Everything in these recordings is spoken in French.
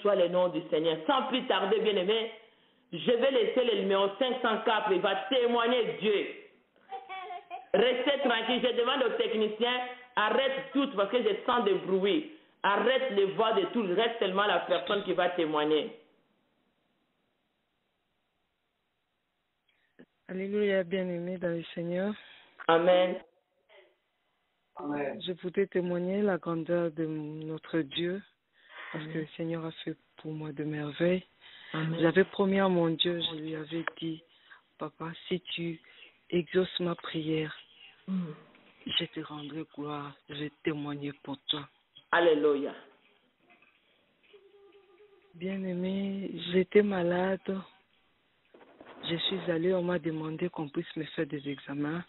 soit le nom du Seigneur. Sans plus tarder, bien-aimé, je vais laisser le numéro 504. Il va témoigner Dieu. Restez tranquille. Je demande aux techniciens, arrête tout parce que je sens des bruits. Arrête les voix de tout. Reste seulement la personne qui va témoigner. Alléluia, bien-aimé dans le Seigneur. Amen. Je voudrais témoigner la grandeur de notre Dieu, parce que le Seigneur a fait pour moi de merveilles. J'avais promis à mon Dieu, je lui avais dit, papa, si tu exauces ma prière, je te rendrai gloire, je vais témoigner pour toi. Alléluia. Bien-aimé, j'étais malade. Je suis allée, on m'a demandé qu'on puisse me faire des examens.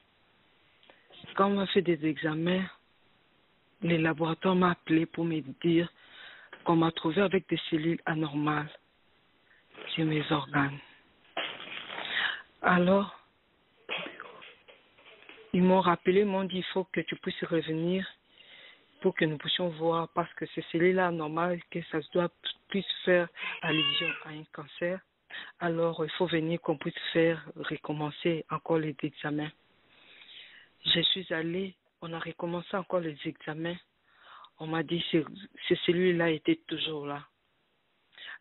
Quand on m'a fait des examens, le laboratoire m'a appelé pour me dire qu'on m'a trouvé avec des cellules anormales sur mes organes. Alors, ils m'ont rappelé, ils m'ont dit, il faut que tu puisses revenir pour que nous puissions voir, parce que ces cellules anormales, que ça puisse faire allusion à un cancer. Alors, il faut venir qu'on puisse recommencer encore les examens. Je suis allée, on a recommencé encore les examens. On m'a dit que ces cellules-là étaient toujours là.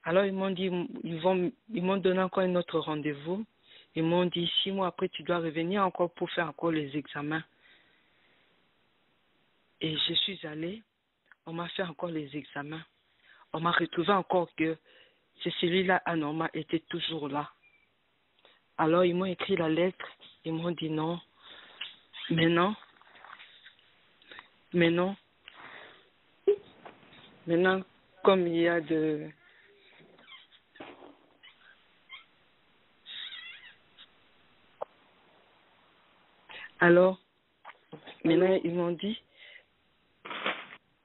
Alors, ils m'ont dit, ils m'ont donné encore un autre rendez-vous. Ils m'ont dit, 6 mois après, tu dois revenir encore pour faire encore les examens. Et je suis allée, on m'a fait encore les examens. On m'a retrouvé encore que ces cellules-là anormales étaient toujours là. Alors, ils m'ont écrit la lettre, ils m'ont dit non. Maintenant, comme il y a de... Alors, maintenant, ils m'ont dit...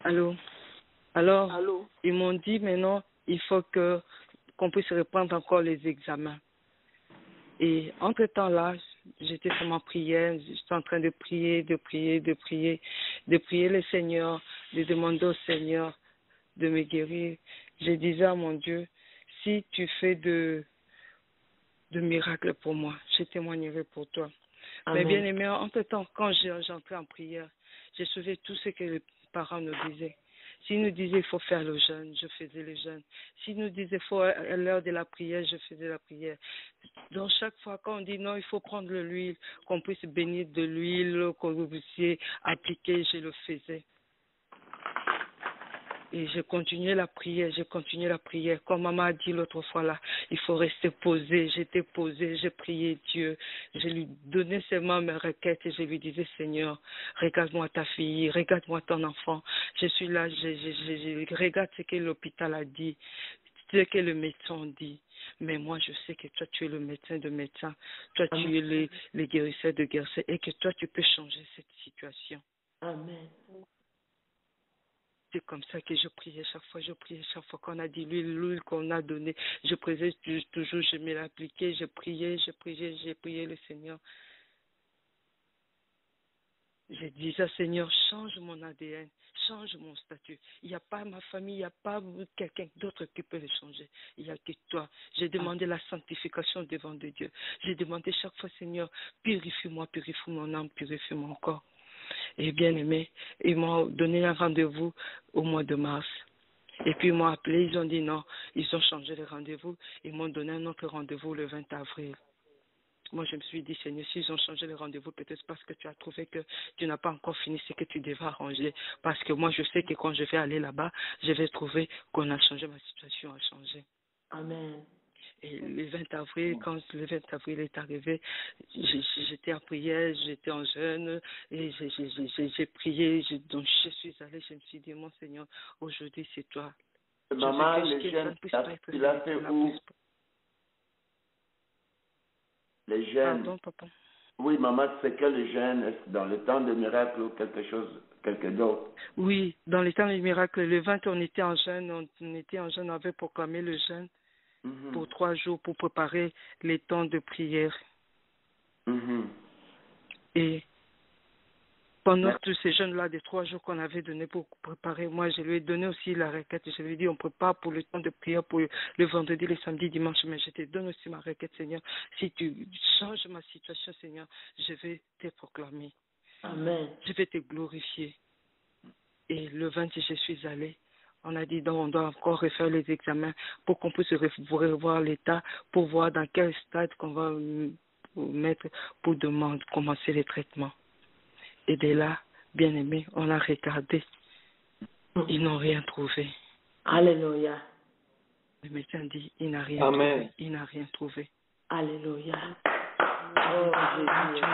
Allô? Alors, ils m'ont dit maintenant, il faut qu'on puisse reprendre encore les examens. Et entre-temps là, j'étais sur ma prière, j'étais en train de prier le Seigneur, de demander au Seigneur de me guérir. Je disais à mon Dieu, si tu fais de miracles pour moi, je témoignerai pour toi. Amen. Mais bien aimé, entre-temps, quand j'entrais en prière, je suivais tout ce que les parents nous disaient. S'ils nous disaient il faut faire le jeûne, je faisais le jeûne. S'ils nous disaient il faut à l'heure de la prière, je faisais la prière. Donc chaque fois quand on dit non, il faut prendre de l'huile, qu'on puisse bénir de l'huile, qu'on puisse appliquer, je le faisais. Et je continuais la prière. Comme maman a dit l'autre fois là, il faut rester posé. J'étais posée, j'ai prié Dieu. Je lui donnais seulement mes requêtes et je lui disais, Seigneur, regarde-moi ta fille, regarde-moi ton enfant. Je suis là, je regarde ce que l'hôpital a dit, ce que le médecin dit. Mais moi, je sais que toi, tu es le médecin de médecins. Toi, tu es le guérisseur de guérisseurs et que toi, tu peux changer cette situation. Amen. C'est comme ça que je priais chaque fois qu'on a dit l'huile qu'on a donnée. Je priais toujours, je me l'appliquais, j'ai prié le Seigneur. J'ai dit ça, Seigneur, change mon ADN, change mon statut. Il n'y a pas ma famille, il n'y a pas quelqu'un d'autre qui peut le changer. Il n'y a que toi. J'ai demandé la sanctification devant de Dieu. J'ai demandé chaque fois, Seigneur, purifie-moi, purifie mon âme, purifie mon corps. Et bien aimé, ils m'ont donné un rendez-vous au mois de mars. Et puis ils m'ont appelé, ils ont dit non, ils ont changé le rendez-vous. Ils m'ont donné un autre rendez-vous le 20 avril. Moi, je me suis dit, Seigneur, s'ils ont changé le rendez-vous, peut-être parce que tu as trouvé que tu n'as pas encore fini ce que tu devais arranger. Parce que moi, je sais que quand je vais aller là-bas, je vais trouver qu'on a changé, ma situation a changé. Amen. Et le 20 avril, quand le 20 avril est arrivé, j'étais en prière, j'étais en jeûne, et j'ai prié, donc je suis allée, je me suis dit, mon Seigneur, aujourd'hui c'est toi. Maman, les jeunes, il a fait où? Les jeunes. Pardon, papa. Oui, maman, c'est quel jeûne? Est-ce dans le temps de miracle ou quelque chose, quelque d'autre? Oui, dans le temps du miracle, le 20, on était en jeûne, on avait proclamé le jeûne. Pour 3 jours pour préparer les temps de prière. Et Pendant tous ces jeunes-là, des 3 jours qu'on avait donné pour préparer, moi, je lui ai donné aussi la requête. Je lui ai dit, on prépare pour le temps de prière pour le vendredi, le samedi, dimanche. Mais je te donne aussi ma requête, Seigneur. Si tu changes ma situation, Seigneur, je vais te proclamer. Amen. Je vais te glorifier. Et le 20, je suis allée. On a dit, donc, on doit encore refaire les examens pour qu'on puisse revoir l'état, pour voir dans quel stade qu'on va mettre pour commencer les traitements. Et de là, bien aimé, on a regardé. Ils n'ont rien trouvé. Alléluia. Le médecin dit, il n'a rien Amen. trouvé. Il n'a rien trouvé. Alléluia. Oh, Jésus,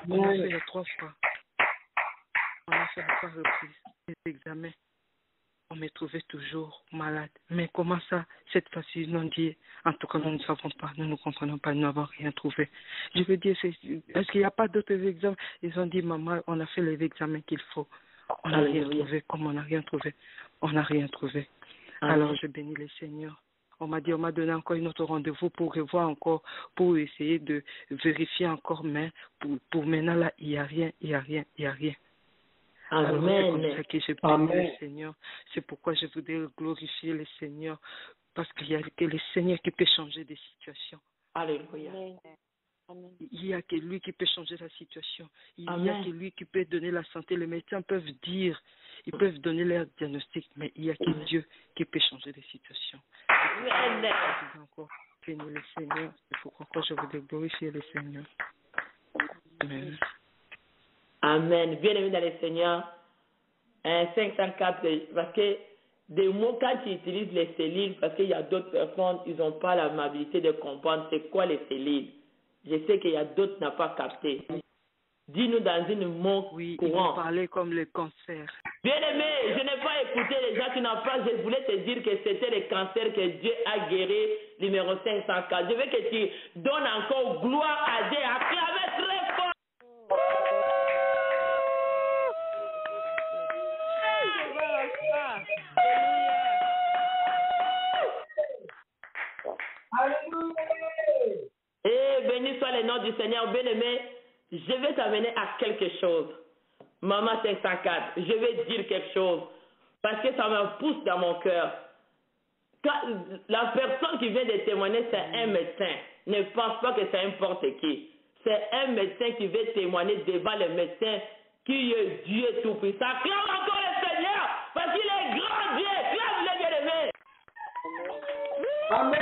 on a fait les 3 fois. On a fait les 3 reprises. Les examens. On me trouvait toujours malade. Mais comment ça, cette fois-ci, ils ont dit, en tout cas, nous ne savons pas, nous ne comprenons pas, nous n'avons rien trouvé. Je veux dire, est-ce qu'il n'y a pas d'autres examens? Ils ont dit, maman, on a fait les examens qu'il faut. On n'a rien trouvé. Comme on n'a rien trouvé, on n'a rien trouvé. Alors, je bénis le Seigneur. On m'a dit, on m'a donné encore un autre rendez-vous pour revoir encore, pour essayer de vérifier encore, mais pour maintenant, là, il n'y a rien, il n'y a rien, il n'y a rien. Alors, c'est comme ça que je bénis le Seigneur. C'est pourquoi je voudrais glorifier le Seigneur. Parce qu'il n'y a que le Seigneur qui peut changer des situations. Alléluia. Il n'y a que lui qui peut changer la situation. Il n'y a que lui qui peut donner la santé. Les médecins peuvent dire, ils peuvent donner leur diagnostic, mais il n'y a que Dieu qui peut changer des situations. Je veux encore bénir le Seigneur. C'est pourquoi je voudrais glorifier le Seigneur. Amen. Amen. Bien-aimé dans le Seigneur, 504, parce que des mots, quand tu utilises les cellules, parce qu'il y a d'autres personnes, ils n'ont pas l'amabilité de comprendre c'est quoi les cellules. Je sais qu'il y a d'autres qui n'ont pas capté. Dis-nous dans une mot courant. Ils vont parler comme le cancer. Bien-aimé, je n'ai pas écouté les gens qui n'ont pas. Je voulais te dire que c'était le cancer que Dieu a guéri, numéro 504. Je veux que tu donnes encore gloire à Dieu. Acclamez très fort. Et béni soit le nom du Seigneur, bien-aimé. Je vais t'amener à quelque chose. Maman 504, je vais dire quelque chose. Parce que ça me pousse dans mon cœur. La personne qui vient de témoigner, c'est un médecin. Ne pense pas que c'est n'importe qui. C'est un médecin qui veut témoigner devant le médecin qui est Dieu Tout-Puissant. Acclame encore le Seigneur, parce qu'il est grand Dieu. Acclame-le, bien-aimé. Amen.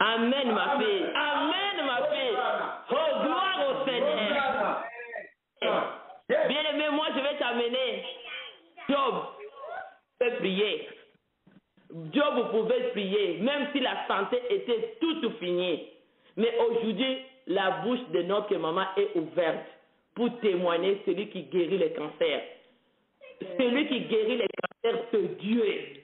Amen, ma fille. Amen, ma fille. Oh, gloire au Seigneur. Bien-aimé, moi, je vais t'amener. Job, tu peux prier. Job, vous pouvez prier, même si la santé était toute finie. Mais aujourd'hui, la bouche de notre maman est ouverte pour témoigner celui qui guérit le cancer. Celui qui guérit le cancer, c'est Dieu.